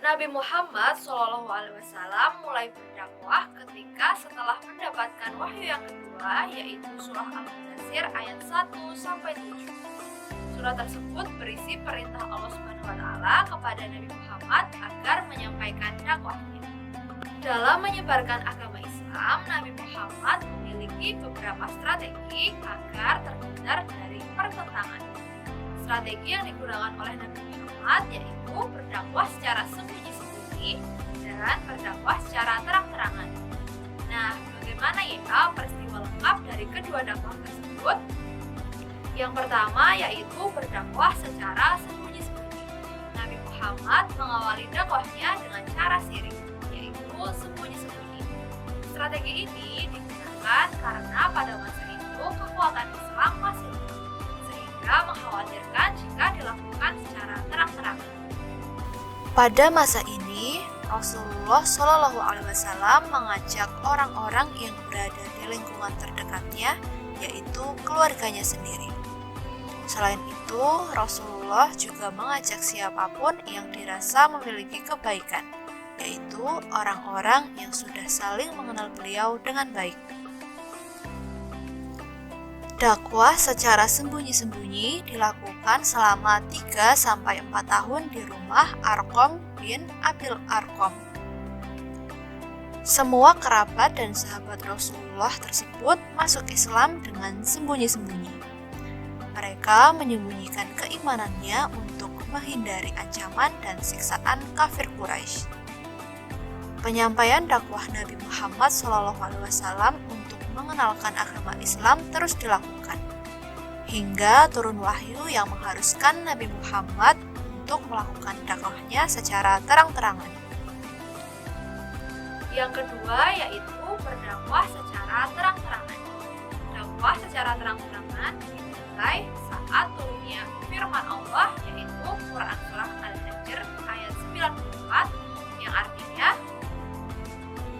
Nabi Muhammad SAW mulai berdakwah ketika setelah mendapatkan wahyu yang kedua, yaitu surah Al-Mudaththir ayat 1-7. Surah tersebut berisi perintah Allah SWT kepada Nabi Muhammad agar menyampaikan dakwahnya. Dalam menyebarkan agama Islam, Nabi Muhammad memiliki beberapa strategi agar terhindar dari pertentangan. Strategi yang digunakan oleh Nabi Muhammad yaitu berdakwah secara sembunyi-sembunyi dan berdakwah secara terang-terangan. Nah, bagaimana ya peristiwa lengkap dari kedua dakwah tersebut? Yang pertama yaitu berdakwah secara sembunyi-sembunyi. Nabi Muhammad mengawali dakwahnya dengan cara siri, yaitu sembunyi-sembunyi. Strategi ini digunakan karena pada masa itu kekuatan Islam masih lemah, sehingga mengkhawatirkan jika dilakukan secara terang-terangan. Pada masa ini, Rasulullah SAW mengajak orang-orang yang berada di lingkungan terdekatnya, yaitu keluarganya sendiri. Selain itu, Rasulullah juga mengajak siapapun yang dirasa memiliki kebaikan, yaitu orang-orang yang sudah saling mengenal beliau dengan baik. Dakwah secara sembunyi-sembunyi dilakukan selama 3-4 tahun di rumah Arqam bin Abil Arqam. Semua kerabat dan sahabat Rasulullah tersebut masuk Islam dengan sembunyi-sembunyi. Mereka menyembunyikan keimanannya untuk menghindari ancaman dan siksaan kafir Quraisy. Penyampaian dakwah Nabi Muhammad SAW untuk mengenalkan agama Islam terus dilakukan, hingga turun wahyu yang mengharuskan Nabi Muhammad untuk melakukan dakwahnya secara terang-terangan. Yang kedua yaitu berdakwah secara terang-terangan. Dakwah secara terang-terangan dimulai saat turunnya firman Allah, yaitu Quran Surah Al-Hijr ayat 94 yang artinya,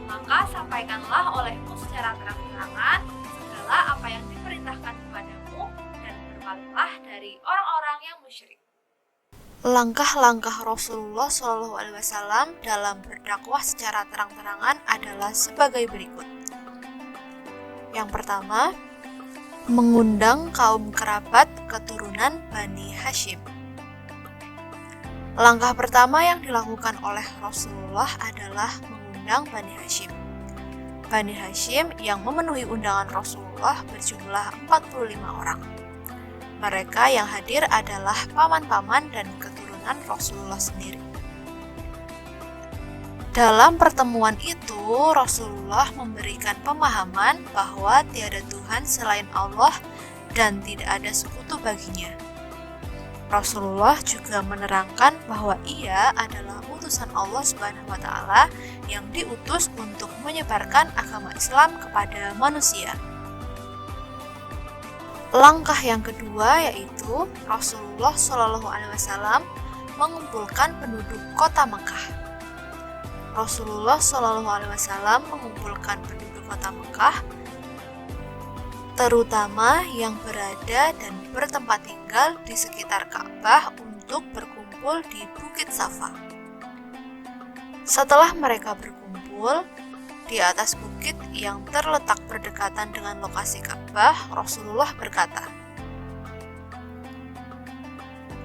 maka sampaikanlah olehmu secara terang-terangan segala apa yang diperintahkan kepadamu dan berpalinglah dari orang-orang yang musyrik. Langkah-langkah Rasulullah SAW dalam berdakwah secara terang-terangan adalah sebagai berikut. Yang pertama, mengundang kaum kerabat keturunan Bani Hashim. Langkah pertama yang dilakukan oleh Rasulullah adalah mengundang Bani Hashim. Bani Hashim yang memenuhi undangan Rasulullah berjumlah 45 orang. Mereka yang hadir adalah paman-paman dan keturunan Rasulullah sendiri. Dalam pertemuan itu, Rasulullah memberikan pemahaman bahwa tiada Tuhan selain Allah dan tidak ada sekutu baginya. Rasulullah juga menerangkan bahwa ia adalah utusan Allah SWT yang diutus untuk menyebarkan agama Islam kepada manusia. Langkah yang kedua yaitu Rasulullah SAW mengumpulkan penduduk kota Mekah. Rasulullah SAW mengumpulkan penduduk kota Mekah, terutama yang berada dan bertempat tinggal di sekitar Ka'bah untuk berkumpul di Bukit Safa. Setelah mereka berkumpul di atas bukit yang terletak berdekatan dengan lokasi Ka'bah, Rasulullah berkata,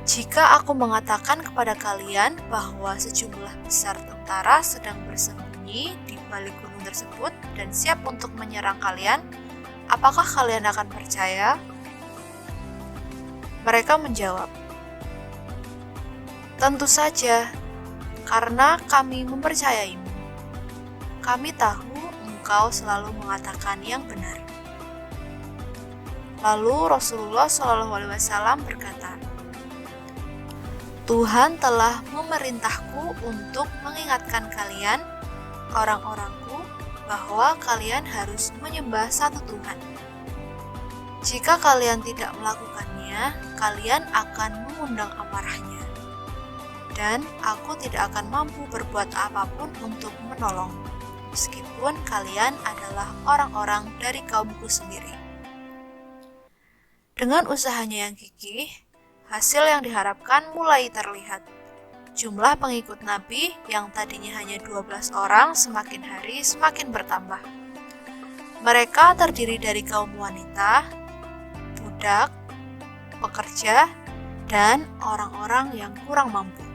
"Jika aku mengatakan kepada kalian bahwa sejumlah besar tentara sedang bersembunyi di balik gunung tersebut dan siap untuk menyerang kalian, apakah kalian akan percaya?" Mereka menjawab, "Tentu saja, karena kami mempercayaimu. Kami tahu engkau selalu mengatakan yang benar." Lalu Rasulullah SAW berkata, "Tuhan telah memerintahku untuk mengingatkan kalian, orang-orangku, bahwa kalian harus menyembah satu Tuhan. Jika kalian tidak melakukannya, kalian akan mengundang amarahnya. Dan aku tidak akan mampu berbuat apapun untuk menolong, meskipun kalian adalah orang-orang dari kaumku sendiri." Dengan usahanya yang gigih, hasil yang diharapkan mulai terlihat. Jumlah pengikut Nabi yang tadinya hanya 12 orang semakin hari semakin bertambah. Mereka terdiri dari kaum wanita, budak, pekerja, dan orang-orang yang kurang mampu.